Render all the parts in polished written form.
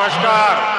नमस्कार।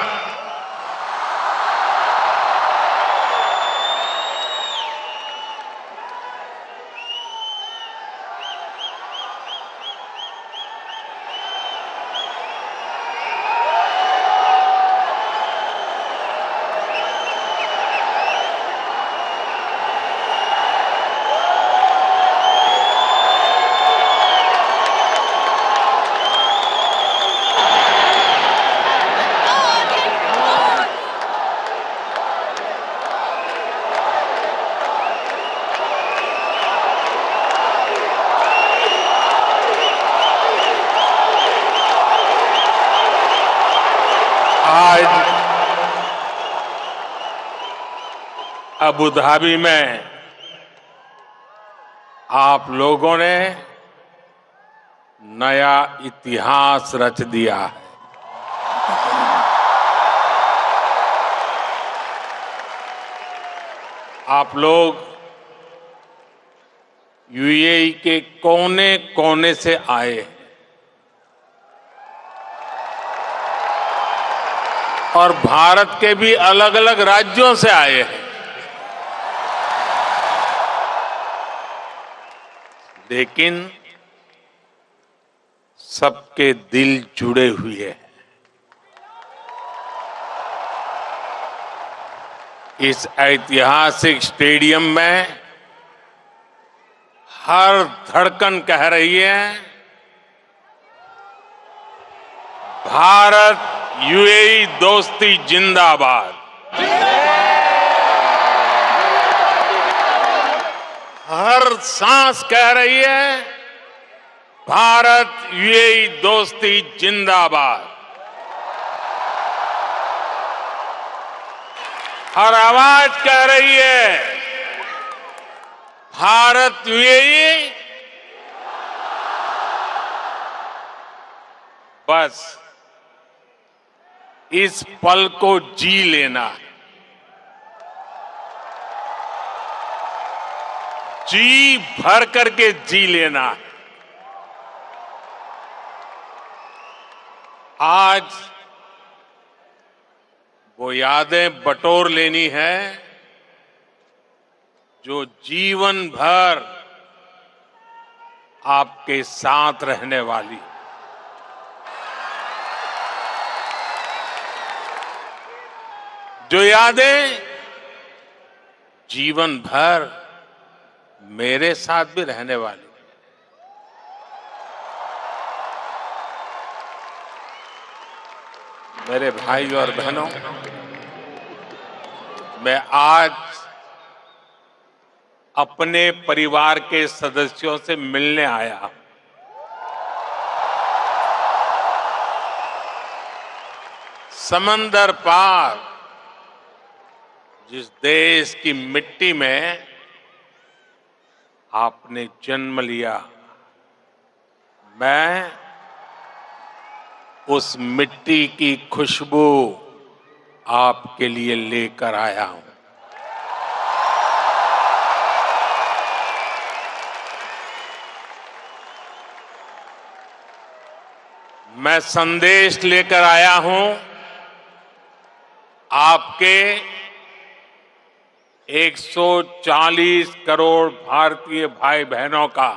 आज Abu Dhabi में आप लोगों ने नया इतिहास रच दिया है। आप लोग यूएई के कोने कोने से आए हैं और भारत के भी अलग अलग राज्यों से आए हैं, लेकिन सबके दिल जुड़े हुए हैं। इस ऐतिहासिक स्टेडियम में हर धड़कन कह रही है, भारत यूएई दोस्ती जिंदाबाद। हर सांस कह रही है, भारत यूएई दोस्ती जिंदाबाद। हर आवाज कह रही है, भारत यूएई। बस इस पल को जी लेना है, जी भर करके जी लेना है। आज वो यादें बटोर लेनी है जो जीवन भर आपके साथ रहने वाली। जो यादें जीवन भर मेरे साथ भी रहने वाली। मेरे भाई और बहनों, मैं आज अपने परिवार के सदस्यों से मिलने आया हूं। समंदर पार जिस देश की मिट्टी में आपने जन्म लिया, मैं उस मिट्टी की खुशबू आपके लिए लेकर आया हूं। मैं संदेश लेकर आया हूं आपके 140 करोड़ भारतीय भाई बहनों का,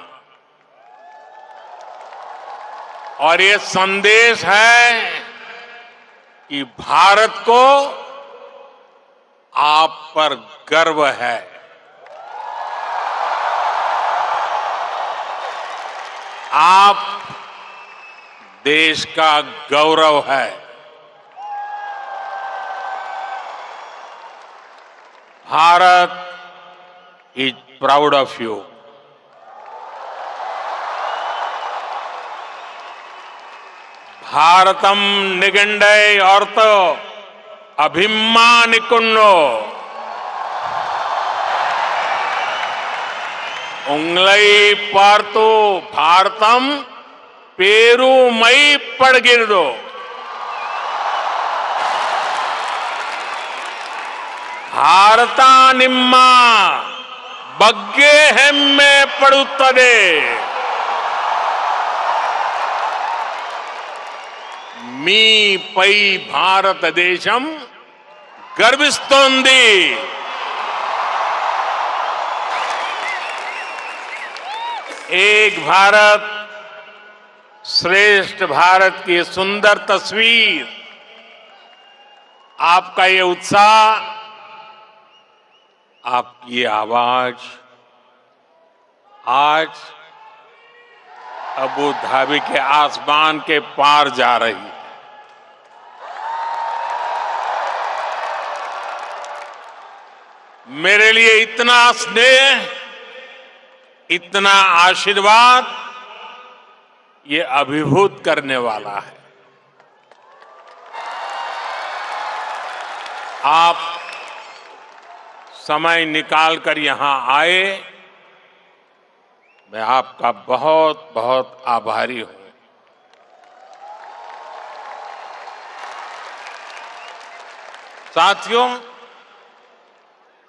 और ये संदेश है कि भारत को आप पर गर्व है। आप देश का गौरव है। Bharat is proud of you. भारतम निगंडय अर्थ अभिमानिकुन्नो उंगलई पार्तो भारतम पेरुमई पड़गिरदो। भारता निम्मा बग्गे हेम्मे पड़ुत्तदे मी पै भारत देशम गर्विस्तोंदी। एक भारत श्रेष्ठ भारत की सुंदर तस्वीर, आपका ये उत्साह, आपकी ये आवाज आज अबू धाबी के आसमान के पार जा रही है। मेरे लिए इतना स्नेह, इतना आशीर्वाद, ये अभिभूत करने वाला है। आप समय निकालकर यहां आए, मैं आपका बहुत बहुत आभारी हूं। साथियों,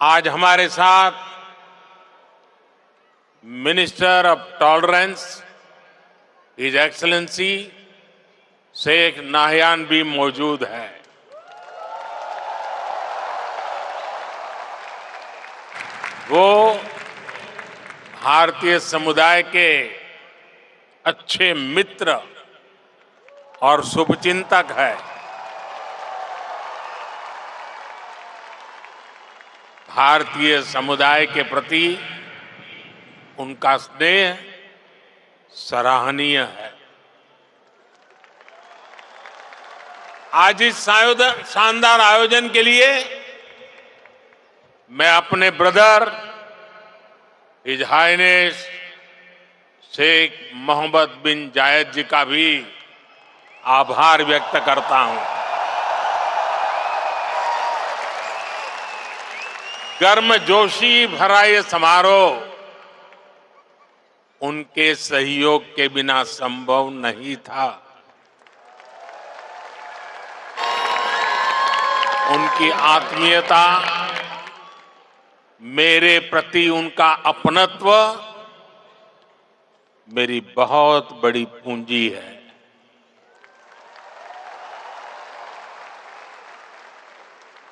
आज हमारे साथ minister of tolerance his excellency Sheikh Nahyan भी मौजूद है। वो भारतीय समुदाय के अच्छे मित्र और शुभचिंतक है। भारतीय समुदाय के प्रति उनका स्नेह सराहनीय है। आज इस शानदार आयोजन के लिए मैं अपने brother his highness Sheikh Mohammed bin Zayed ji का भी आभार व्यक्त करता हूं। गर्मजोशी भरा ये समारोह उनके सहयोग के बिना संभव नहीं था। उनकी आत्मीयता, मेरे प्रति उनका अपनत्व मेरी बहुत बड़ी पूंजी है।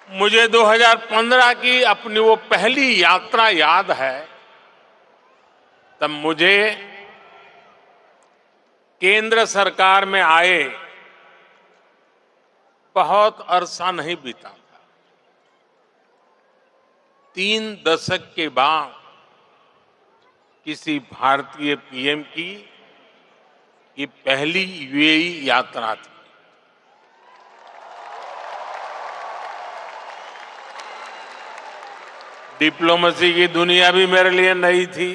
मुझे 2015 की अपनी वो पहली यात्रा याद है। तब मुझे केंद्र सरकार में आए बहुत अरसा नहीं बीता था। 3 दशक के बाद किसी भारतीय पीएम की ये पहली यूएई यात्रा थी। डिप्लोमेसी की दुनिया भी मेरे लिए नई थी।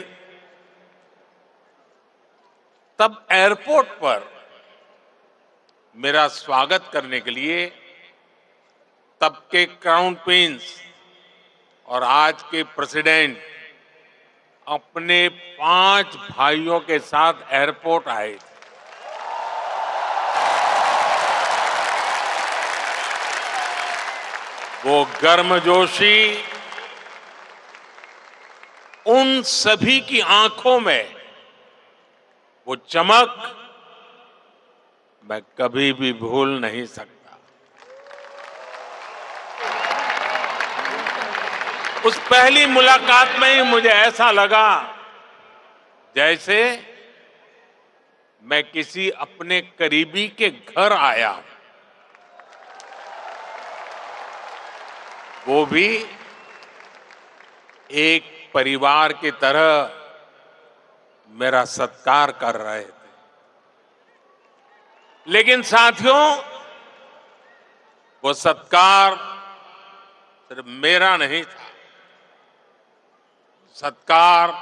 तब एयरपोर्ट पर मेरा स्वागत करने के लिए तब के क्राउन प्रिंस और आज के प्रेसिडेंट अपने 5 भाइयों के साथ एयरपोर्ट आए थे। वो गर्मजोशी, उन सभी की आंखों में वो चमक मैं कभी भी भूल नहीं सकता। उस पहली मुलाकात में ही मुझे ऐसा लगा जैसे मैं किसी अपने करीबी के घर आया, वो भी एक परिवार की तरह मेरा सत्कार कर रहे थे। लेकिन साथियों, वो सत्कार सिर्फ मेरा नहीं था। सत्कार,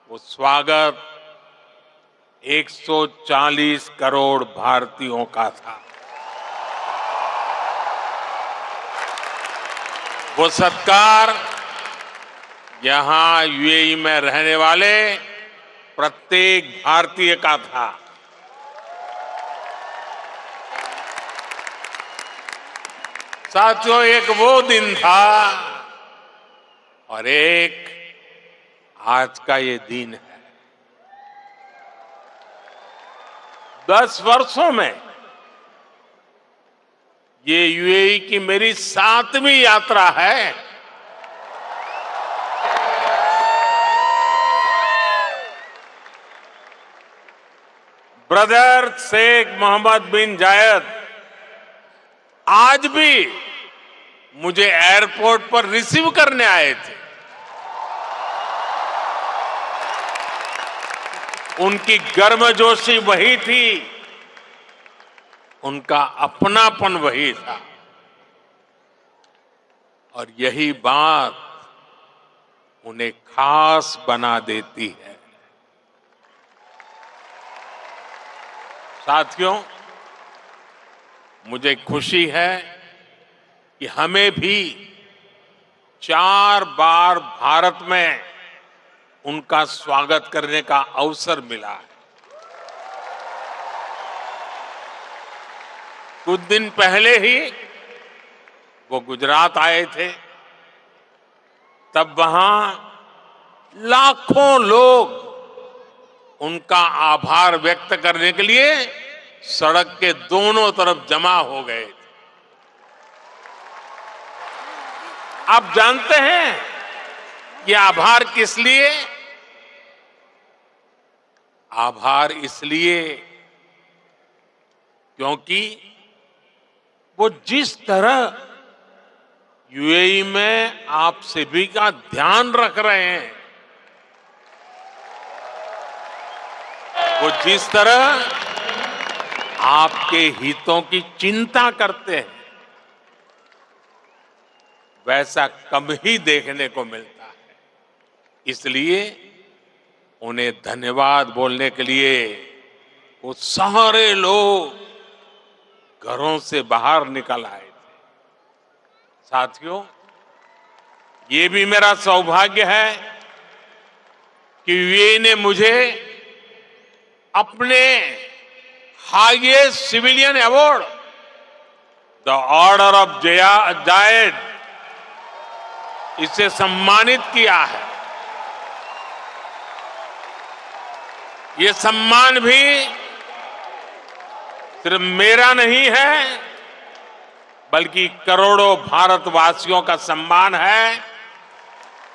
वो स्वागत 140 करोड़ भारतीयों का था। वो सत्कार यहां यूएई में रहने वाले प्रत्येक भारतीय का था। साथियों, एक वो दिन था और एक आज का ये दिन है। 10 वर्षों में ये यूएई की मेरी 7वीं यात्रा है। ब्रदर शेख मोहम्मद बिन जायद आज भी मुझे एयरपोर्ट पर रिसीव करने आए थे। उनकी गर्मजोशी वही थी, उनका अपनापन वही था, और यही बात उन्हें खास बना देती है। साथियों, मुझे खुशी है कि हमें भी 4 बार भारत में उनका स्वागत करने का अवसर मिला है। कुछ दिन पहले ही वो गुजरात आए थे, तब वहां लाखों लोग उनका आभार व्यक्त करने के लिए सड़क के दोनों तरफ जमा हो गए थे। आप जानते हैं कि आभार किस लिए? आभार इसलिए क्योंकि वो जिस तरह यूएई में आप सभी का ध्यान रख रहे हैं, वो जिस तरह आपके हितों की चिंता करते हैं, वैसा कम ही देखने को मिलता है। इसलिए उन्हें धन्यवाद बोलने के लिए वो सारे लोग घरों से बाहर निकल आए थे। साथियों, ये भी मेरा सौभाग्य है कि यूएई ने मुझे अपने highest civilian award the order of Zayed इसे सम्मानित किया है। ये सम्मान भी सिर्फ मेरा नहीं है, बल्कि करोड़ों भारतवासियों का सम्मान है,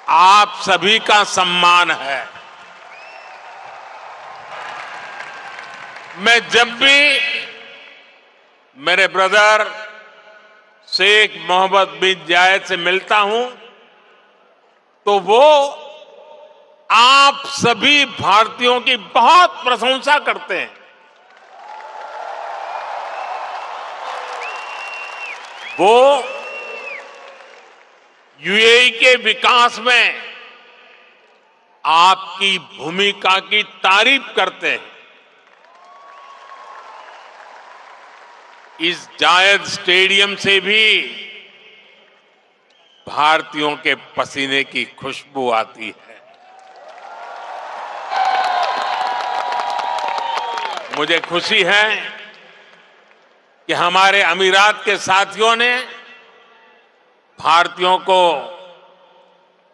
आप सभी का सम्मान है। मैं जब भी मेरे ब्रदर शेख मोहम्मद बिन जायद से मिलता हूं, तो वो आप सभी भारतीयों की बहुत प्रशंसा करते हैं। वो यूएई के विकास में आपकी भूमिका की तारीफ करते हैं। इस जायद स्टेडियम से भी भारतीयों के पसीने की खुशबू आती है। मुझे खुशी है कि हमारे अमीरात के साथियों ने भारतीयों को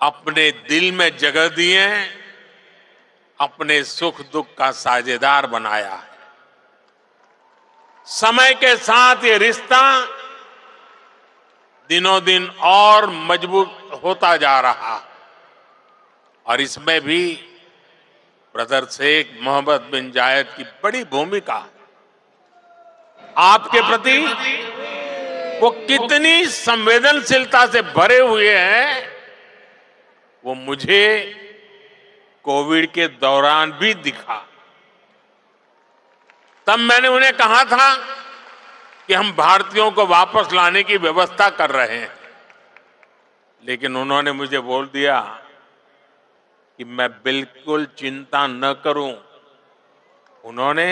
अपने दिल में जगह दी है, अपने सुख दुख का साझेदार बनाया है। समय के साथ ये रिश्ता दिनों दिन और मजबूत होता जा रहा, और इसमें भी ब्रदर शेख मोहम्मद बिन जायद की बड़ी भूमिका है। आपके प्रति वो कितनी संवेदनशीलता से भरे हुए हैं, वो मुझे कोविड के दौरान भी दिखा। तब मैंने उन्हें कहा था कि हम भारतीयों को वापस लाने की व्यवस्था कर रहे हैं, लेकिन उन्होंने मुझे बोल दिया कि मैं बिल्कुल चिंता न करूं। उन्होंने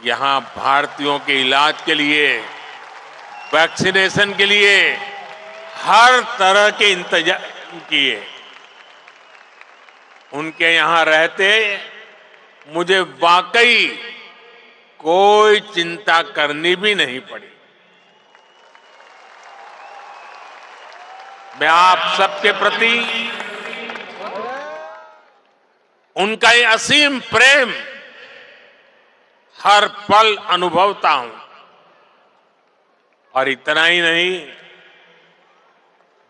यहां भारतीयों के इलाज के लिए, वैक्सीनेशन के लिए हर तरह के इंतजाम किए। उनके यहां रहते मुझे वाकई कोई चिंता करनी भी नहीं पड़ी। मैं आप सबके प्रति उनका ये असीम प्रेम हर पल अनुभवता हूं। और इतना ही नहीं,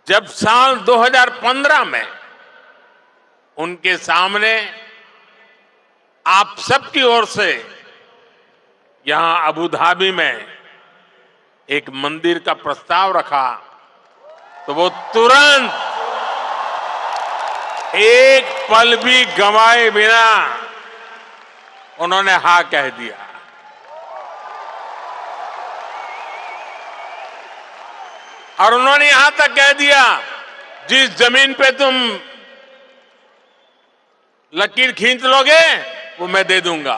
जब साल 2015 में उनके सामने आप सबकी ओर से यहां अबू धाबी में एक मंदिर का प्रस्ताव रखा, तो वो तुरंत एक पल भी गंवाए बिना उन्होंने हाँ कह दिया। और उन्होंने यहां तक कह दिया, जिस जमीन पे तुम लकीर खींच लोगे वो मैं दे दूंगा।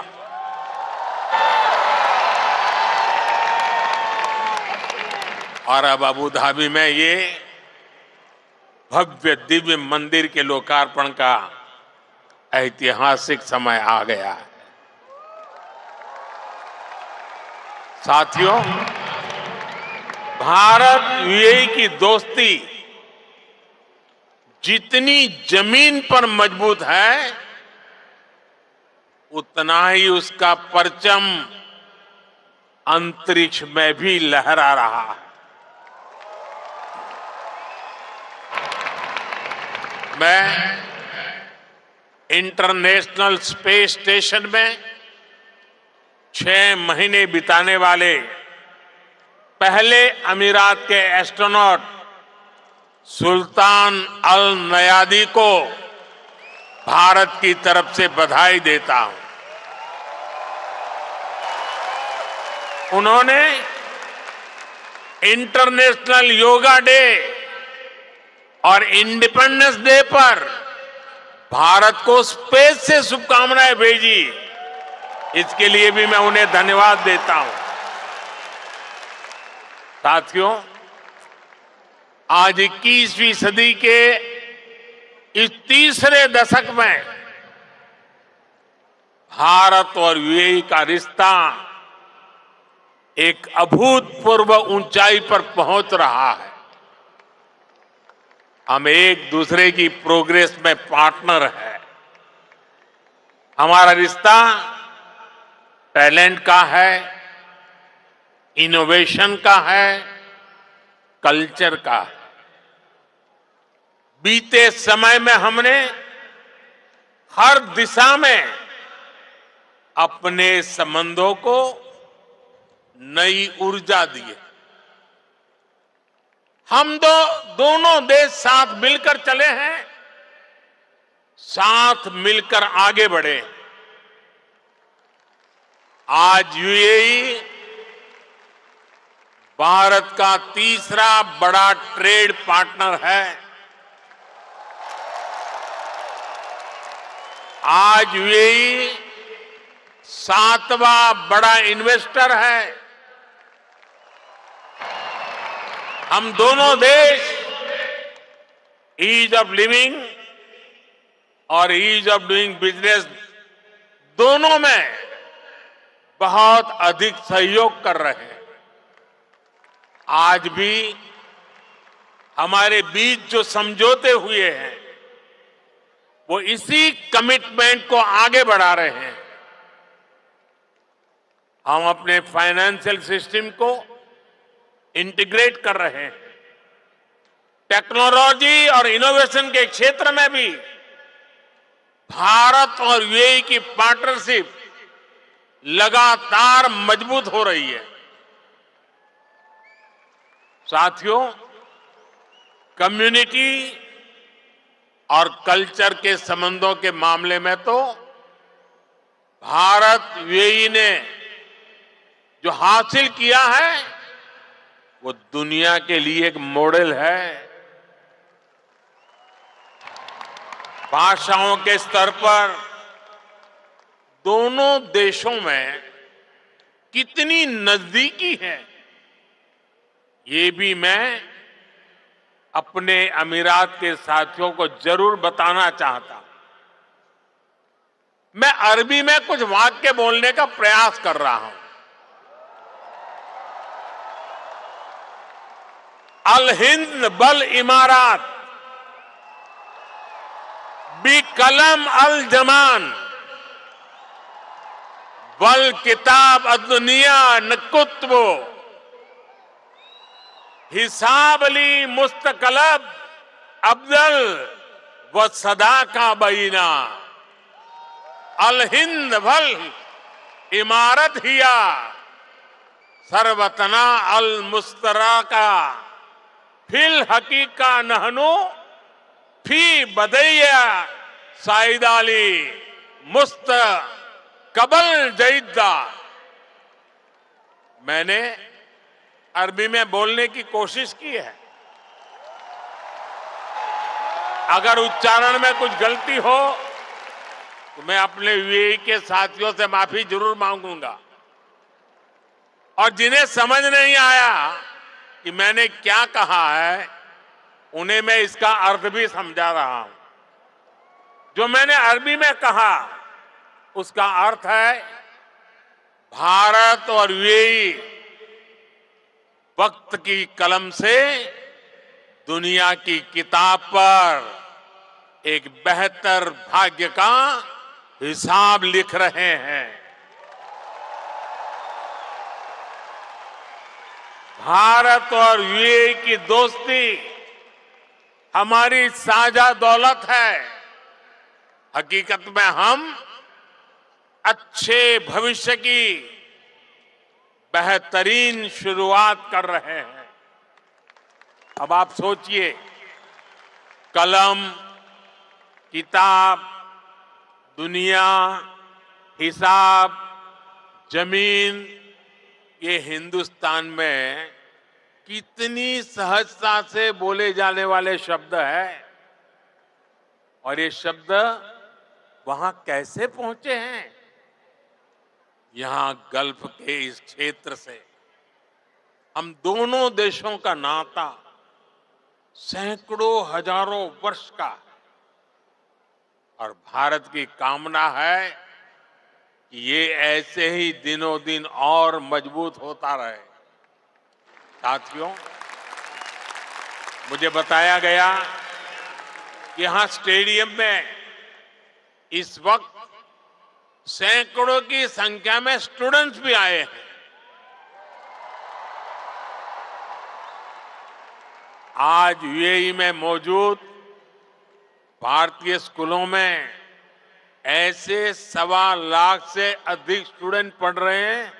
और अब अबू धाबी में ये भव्य दिव्य मंदिर के लोकार्पण का ऐतिहासिक समय आ गया है। साथियों, भारत यूएई की दोस्ती जितनी जमीन पर मजबूत है, उतना ही उसका परचम अंतरिक्ष में भी लहरा रहा है। मैं इंटरनेशनल स्पेस स्टेशन में 6 महीने बिताने वाले पहले अमीरात के एस्ट्रोनॉट सुल्तान अल नयादी को भारत की तरफ से बधाई देता हूं। उन्होंने इंटरनेशनल योगा डे और इंडिपेंडेंस डे पर भारत को स्पेस से शुभकामनाएं भेजी। इसके लिए भी मैं उन्हें धन्यवाद देता हूं। साथियों, आज 21वीं सदी के इस तीसरे दशक में भारत और यूएई का रिश्ता एक अभूतपूर्व ऊंचाई पर पहुंच रहा है। हम एक दूसरे की प्रोग्रेस में पार्टनर हैं। हमारा रिश्ता टैलेंट का है, इनोवेशन का है, कल्चर का है। बीते समय में हमने हर दिशा में अपने संबंधों को नई ऊर्जा दी है। हम दोनों देश साथ मिलकर चले हैं, साथ मिलकर आगे बढ़े। आज यूएई भारत का तीसरा बड़ा ट्रेड पार्टनर है। आज यूएई 7वां बड़ा इन्वेस्टर है। हम दोनों देश ईज ऑफ लिविंग और ईज ऑफ डूइंग बिजनेस दोनों में बहुत अधिक सहयोग कर रहे हैं। आज भी हमारे बीच जो समझौते हुए हैं, वो इसी कमिटमेंट को आगे बढ़ा रहे हैं। हम अपने फाइनेंशियल सिस्टम को इंटीग्रेट कर रहे हैं। टेक्नोलॉजी और इनोवेशन के क्षेत्र में भी भारत और यूएई की पार्टनरशिप लगातार मजबूत हो रही है। साथियों, कम्युनिटी और कल्चर के संबंधों के मामले में तो भारत यूएई ने जो हासिल किया है, वो दुनिया के लिए एक मॉडल है। भाषाओं के स्तर पर दोनों देशों में कितनी नजदीकी है, ये भी मैं अपने अमीरात के साथियों को जरूर बताना चाहता हूं। मैं अरबी में कुछ वाक्य बोलने का प्रयास कर रहा हूं। अल हिंद बल इमारात बी कलम अल जमान वल किताब अदुनिया नकुत्बो हिसाब ली मुस्तकलब अब्दल व सदा का बीना अल हिंद भल इमारत हिया सरवतना अल मुस्तरा का फिल हकीका नहनु फी बदैया साइदाली मुस्त कबल जईदा। मैंने अरबी में बोलने की कोशिश की है, अगर उच्चारण में कुछ गलती हो तो मैं अपने यूएई के साथियों से माफी जरूर मांगूंगा, और जिन्हें समझ नहीं आया कि मैंने क्या कहा है उन्हें मैं इसका अर्थ भी समझा रहा हूं। जो मैंने अरबी में कहा उसका अर्थ है भारत और यूएई वक्त की कलम से दुनिया की किताब पर एक बेहतर भाग्य का हिसाब लिख रहे हैं। भारत और यूएई की दोस्ती हमारी साझा दौलत है। हकीकत में हम अच्छे भविष्य की बेहतरीन शुरुआत कर रहे हैं। अब आप सोचिए, कलम, किताब, दुनिया, हिसाब, जमीन, ये हिंदुस्तान में कितनी सहजता से बोले जाने वाले शब्द हैं, और ये शब्द वहां कैसे पहुंचे हैं? यहां गल्फ के इस क्षेत्र से हम दोनों देशों का नाता सैकड़ों हजारों वर्ष का है, और भारत की कामना है कि ये ऐसे ही दिनों दिन और मजबूत होता रहे। साथियों, मुझे बताया गया कि यहां स्टेडियम में इस वक्त सैकड़ों की संख्या में स्टूडेंट्स भी आए हैं। आज यूएई में मौजूद भारतीय स्कूलों में ऐसे 1.25 लाख से अधिक स्टूडेंट पढ़ रहे हैं।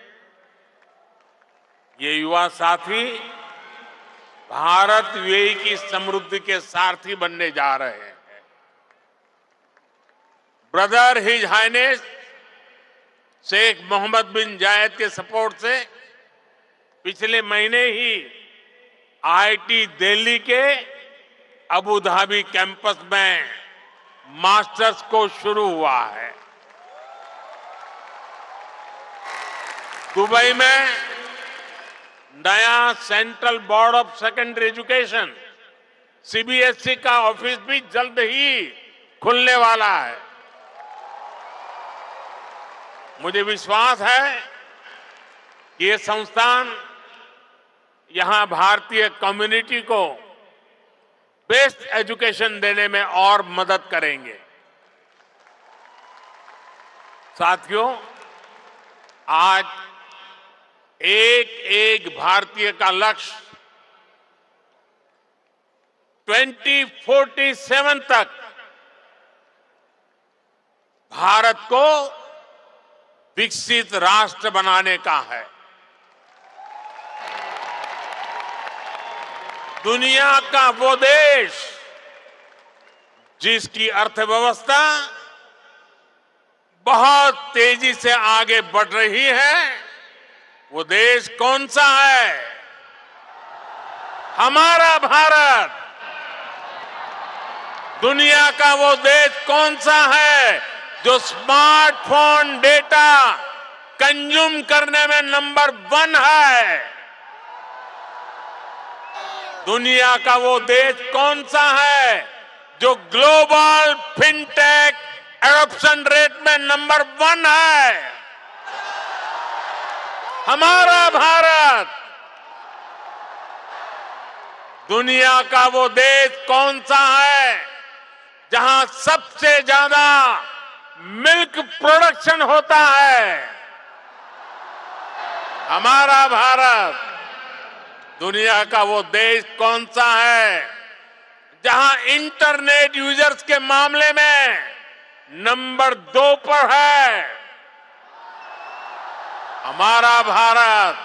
ये युवा साथी भारत यूएई की समृद्धि के सारथी बनने जा रहे हैं। Brother his highness Sheikh Mohammed bin Zayed के सपोर्ट से पिछले महीने ही आईआईटी दिल्ली के अबू धाबी कैंपस में मास्टर्स कोर्स शुरू हुआ है। दुबई में नया central board of secondary education CBSE का ऑफिस भी जल्द ही खुलने वाला है। मुझे विश्वास है कि ये संस्थान यहां भारतीय कम्युनिटी को बेस्ट एजुकेशन देने में और मदद करेंगे। साथियों, आज एक एक भारतीय का लक्ष्य 2047 तक भारत को विकसित राष्ट्र बनाने का है। दुनिया का वो देश जिसकी अर्थव्यवस्था बहुत तेजी से आगे बढ़ रही है, वो देश कौन सा है? हमारा भारत। दुनिया का वो देश कौन सा है जो स्मार्टफोन डेटा कंज्यूम करने में नंबर 1 है? दुनिया का वो देश कौन सा है जो ग्लोबल फिनटेक एडॉप्शन रेट में नंबर 1 है? हमारा भारत। दुनिया का वो देश कौन सा है जहां सबसे ज्यादा मिल्क प्रोडक्शन होता है? हमारा भारत। दुनिया का वो देश कौन सा है जहां इंटरनेट यूजर्स के मामले में नंबर 2 पर है? हमारा भारत।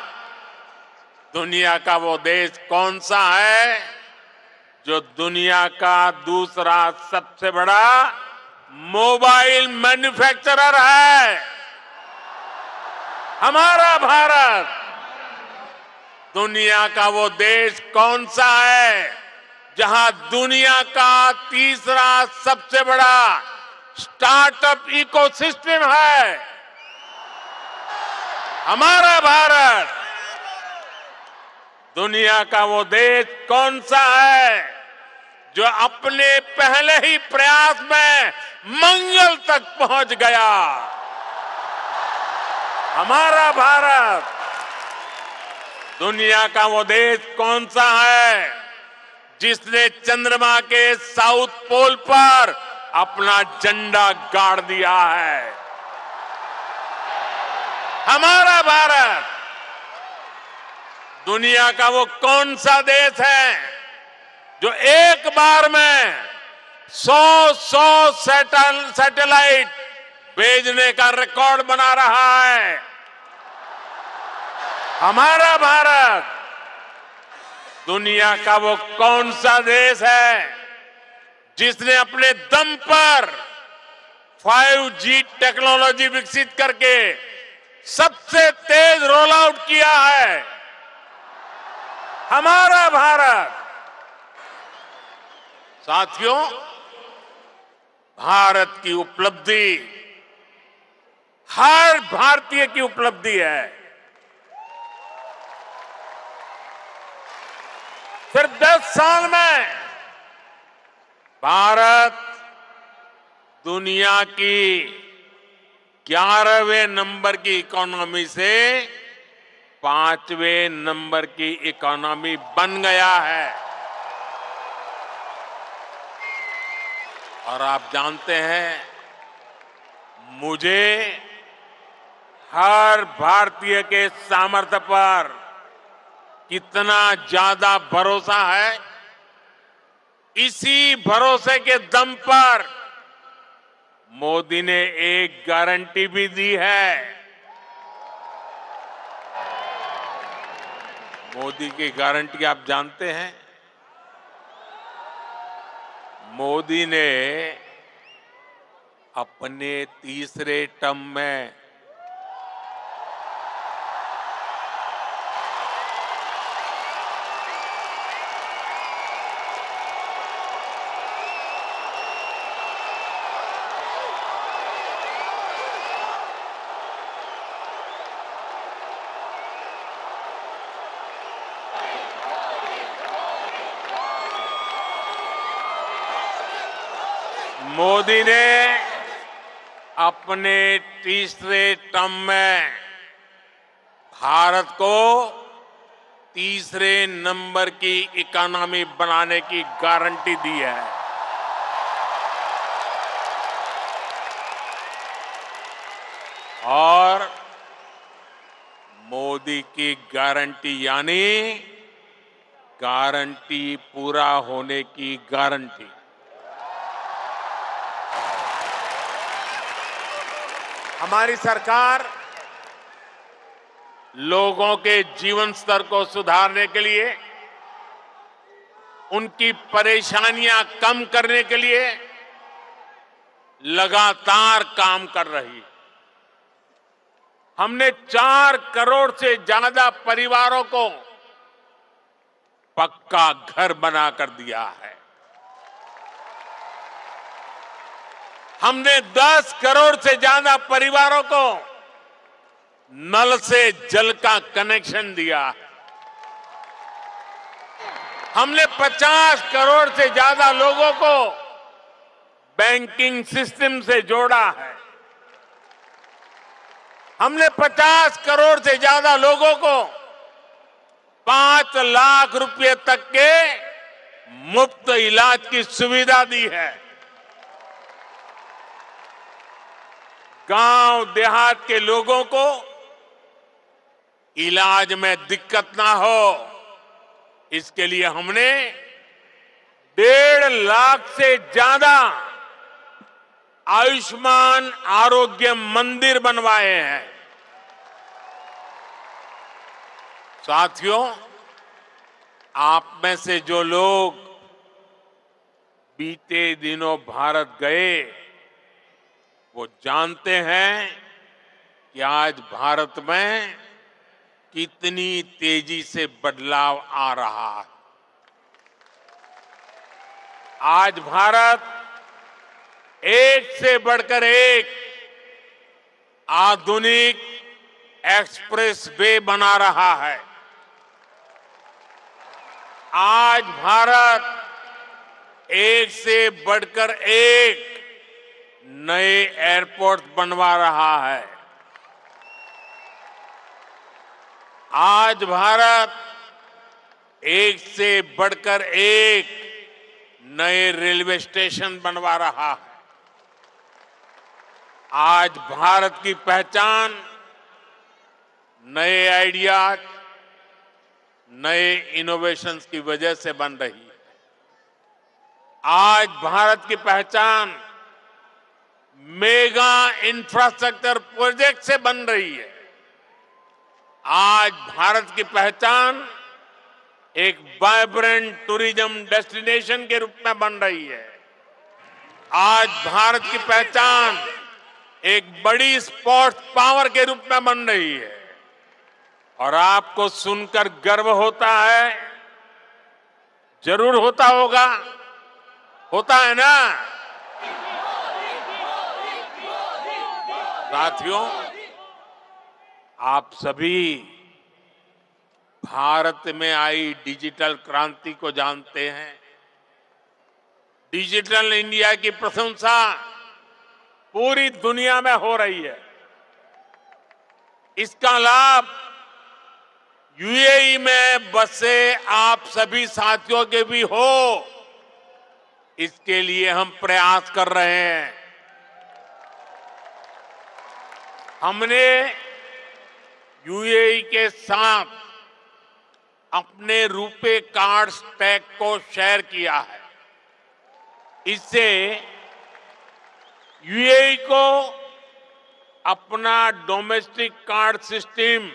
दुनिया का वो देश कौन सा है जो दुनिया का दूसरा सबसे बड़ा मोबाइल मैन्युफैक्चरर है? हमारा भारत। दुनिया का वो देश कौन सा है जहां दुनिया का तीसरा सबसे बड़ा स्टार्टअप इकोसिस्टम है? हमारा भारत। दुनिया का वो देश कौन सा है जो अपने पहले ही प्रयास में मंगल तक पहुंच गया? हमारा भारत। दुनिया का वो देश कौन सा है जिसने चंद्रमा के साउथ पोल पर अपना झंडा गाड़ दिया है? हमारा भारत। दुनिया का वो कौन सा देश है जो एक बार में 100 सैटेलाइट भेजने का रिकॉर्ड बना रहा है? हमारा भारत। दुनिया का वो कौन सा देश है जिसने अपने दम पर 5G टेक्नोलॉजी विकसित करके सबसे तेज रोल आउट किया है? हमारा भारत। साथियों, भारत की उपलब्धि हर भारतीय की उपलब्धि है। सिर्फ 10 साल में भारत दुनिया की 11वें नंबर की इकोनॉमी से 5वें नंबर की इकोनॉमी बन गया है। और आप जानते हैं, मुझे हर भारतीय के सामर्थ्य पर कितना ज्यादा भरोसा है, इसी भरोसे के दम पर मोदी ने एक गारंटी भी दी है। मोदी की गारंटी आप जानते हैं? मोदी ने अपने तीसरे टर्म में मोदी ने अपने तीसरे टर्म में भारत को तीसरे नंबर की इकोनॉमी बनाने की गारंटी दी है। और मोदी की गारंटी यानी गारंटी पूरा होने की गारंटी। हमारी सरकार लोगों के जीवन स्तर को सुधारने के लिए, उनकी परेशानियां कम करने के लिए लगातार काम कर रही है। हमने 4 करोड़ से ज्यादा परिवारों को पक्का घर बनाकर दिया है। हमने 10 करोड़ से ज्यादा परिवारों को नल से जल का कनेक्शन दिया है। हमने 50 करोड़ से ज्यादा लोगों को बैंकिंग सिस्टम से जोड़ा है। हमने 50 करोड़ से ज्यादा लोगों को 5 लाख रुपए तक के मुफ्त इलाज की सुविधा दी है। गांव देहात के लोगों को इलाज में दिक्कत ना हो, इसके लिए हमने 1.5 लाख से ज्यादा आयुष्मान आरोग्य मंदिर बनवाए हैं। साथियों, आप में से जो लोग बीते दिनों भारत गए, वो जानते हैं कि आज भारत में कितनी तेजी से बदलाव आ रहा है। आज भारत एक से बढ़कर एक आधुनिक एक्सप्रेस वे बना रहा है। आज भारत एक से बढ़कर एक नए एयरपोर्ट बनवा रहा है। आज भारत एक से बढ़कर एक नए रेलवे स्टेशन बनवा रहा है। आज भारत की पहचान नए आइडियाज, नए इनोवेशंस की वजह से बन रही है। आज भारत की पहचान मेगा इंफ्रास्ट्रक्चर प्रोजेक्ट से बन रही है। आज भारत की पहचान एक वाइब्रेंट टूरिज्म डेस्टिनेशन के रूप में बन रही है। आज भारत की पहचान एक बड़ी स्पोर्ट्स पावर के रूप में बन रही है। और आपको सुनकर गर्व होता है, जरूर होता होगा, होता है ना। साथियों, आप सभी भारत में आई डिजिटल क्रांति को जानते हैं। डिजिटल इंडिया की प्रशंसा पूरी दुनिया में हो रही है। इसका लाभ यूएई में बसे आप सभी साथियों के भी हो, इसके लिए हम प्रयास कर रहे हैं। हमने यूएई के साथ अपने रुपे कार्ड स्टैक को शेयर किया है। इससे यूएई को अपना डोमेस्टिक कार्ड सिस्टम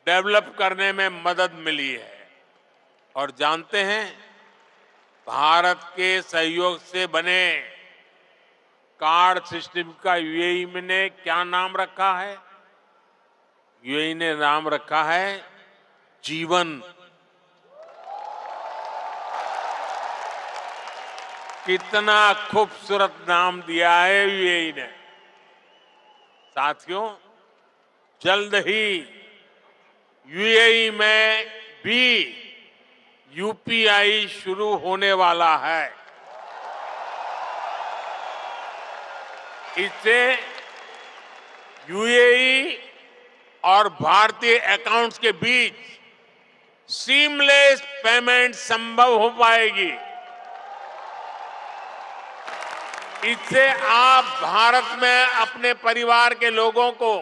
डेवलप करने में मदद मिली है। और जानते हैं, भारत के सहयोग से बने कार्ड सिस्टम का यूएई ने क्या नाम रखा है? यूएई ने नाम रखा है जीवन। कितना खूबसूरत नाम दिया है यूएई ने। साथियों, जल्द ही यूएई में भी यूपीआई शुरू होने वाला है। इससे यूएई और भारतीय अकाउंट्स के बीच सीमलेस पेमेंट संभव हो पाएगी। इससे आप भारत में अपने परिवार के लोगों को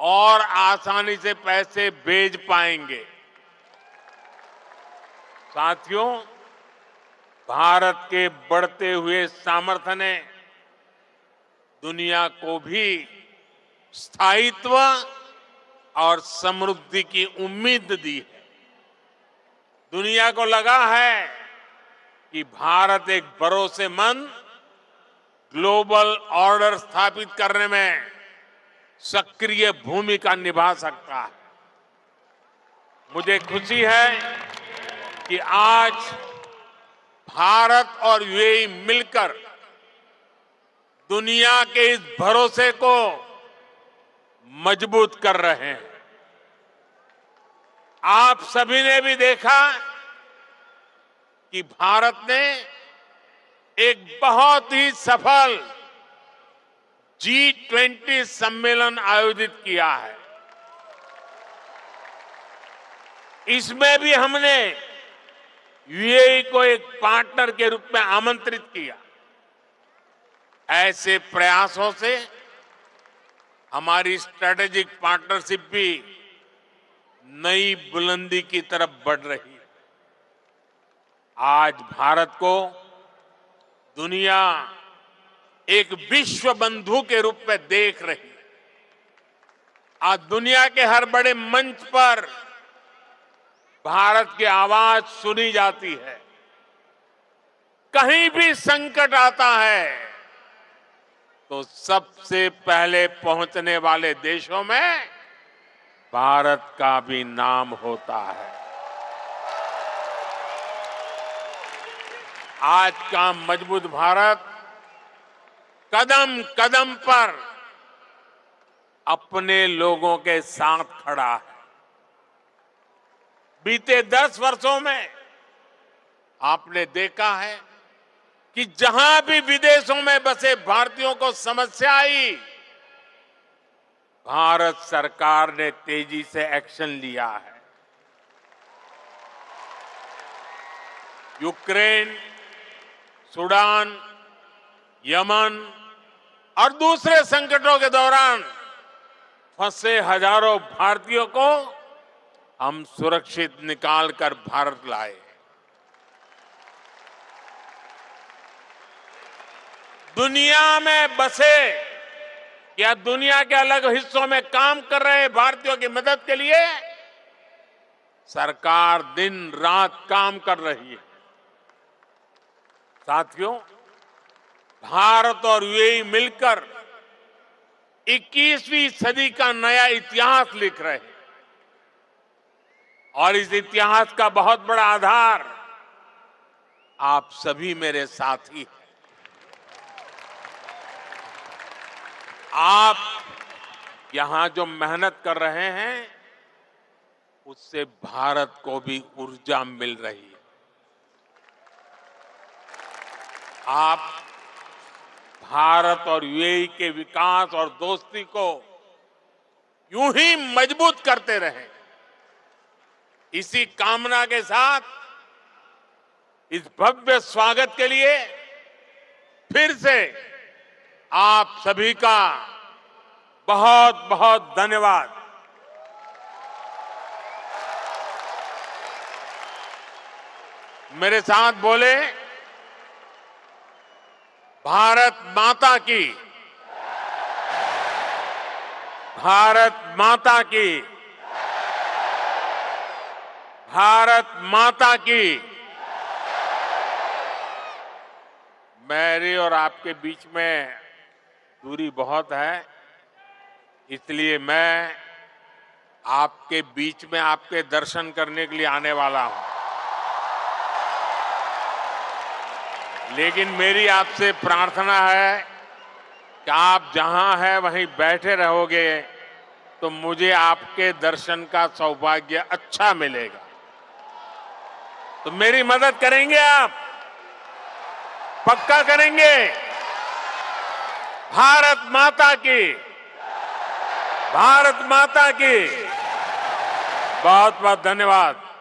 और आसानी से पैसे भेज पाएंगे। साथियों, भारत के बढ़ते हुए सामर्थ्य ने दुनिया को भी स्थायित्व और समृद्धि की उम्मीद दी है। दुनिया को लगा है कि भारत एक भरोसेमंद ग्लोबल ऑर्डर स्थापित करने में सक्रिय भूमिका निभा सकता है। मुझे खुशी है कि आज भारत और यूएई मिलकर दुनिया के इस भरोसे को मजबूत कर रहे हैं। आप सभी ने भी देखा कि भारत ने एक बहुत ही सफल G20 सम्मेलन आयोजित किया है। इसमें भी हमने यूएई को एक पार्टनर के रूप में आमंत्रित किया। ऐसे प्रयासों से हमारी स्ट्रेटेजिक पार्टनरशिप भी नई बुलंदी की तरफ बढ़ रही है। आज भारत को दुनिया एक विश्व बंधु के रूप में देख रही है। आज दुनिया के हर बड़े मंच पर भारत की आवाज सुनी जाती है। कहीं भी संकट आता है तो सबसे पहले पहुंचने वाले देशों में भारत का भी नाम होता है। आज का मजबूत भारत कदम कदम पर अपने लोगों के साथ खड़ा है। बीते 10 वर्षों में आपने देखा है कि जहां भी विदेशों में बसे भारतीयों को समस्या आई, भारत सरकार ने तेजी से एक्शन लिया है। यूक्रेन, सूडान, यमन और दूसरे संकटों के दौरान फंसे हजारों भारतीयों को हम सुरक्षित निकालकर भारत लाए। दुनिया में बसे या दुनिया के अलग हिस्सों में काम कर रहे भारतीयों की मदद के लिए सरकार दिन रात काम कर रही है। साथियों, भारत और यूएई मिलकर 21वीं सदी का नया इतिहास लिख रहे हैं और इस इतिहास का बहुत बड़ा आधार आप सभी मेरे साथी हैं। आप यहां जो मेहनत कर रहे हैं उससे भारत को भी ऊर्जा मिल रही है। आप भारत और यूएई के विकास और दोस्ती को यूं ही मजबूत करते रहें। इसी कामना के साथ इस भव्य स्वागत के लिए फिर से आप सभी का बहुत बहुत धन्यवाद। मेरे साथ बोले, भारत माता की, भारत माता की, भारत माता की। मेरी और आपके बीच में दूरी बहुत है, इसलिए मैं आपके बीच में आपके दर्शन करने के लिए आने वाला हूं। लेकिन मेरी आपसे प्रार्थना है कि आप जहां हैं वहीं बैठे रहोगे तो मुझे आपके दर्शन का सौभाग्य अच्छा मिलेगा। तो मेरी मदद करेंगे आप? पक्का करेंगे? भारत माता की, भारत माता की। बहुत बहुत धन्यवाद।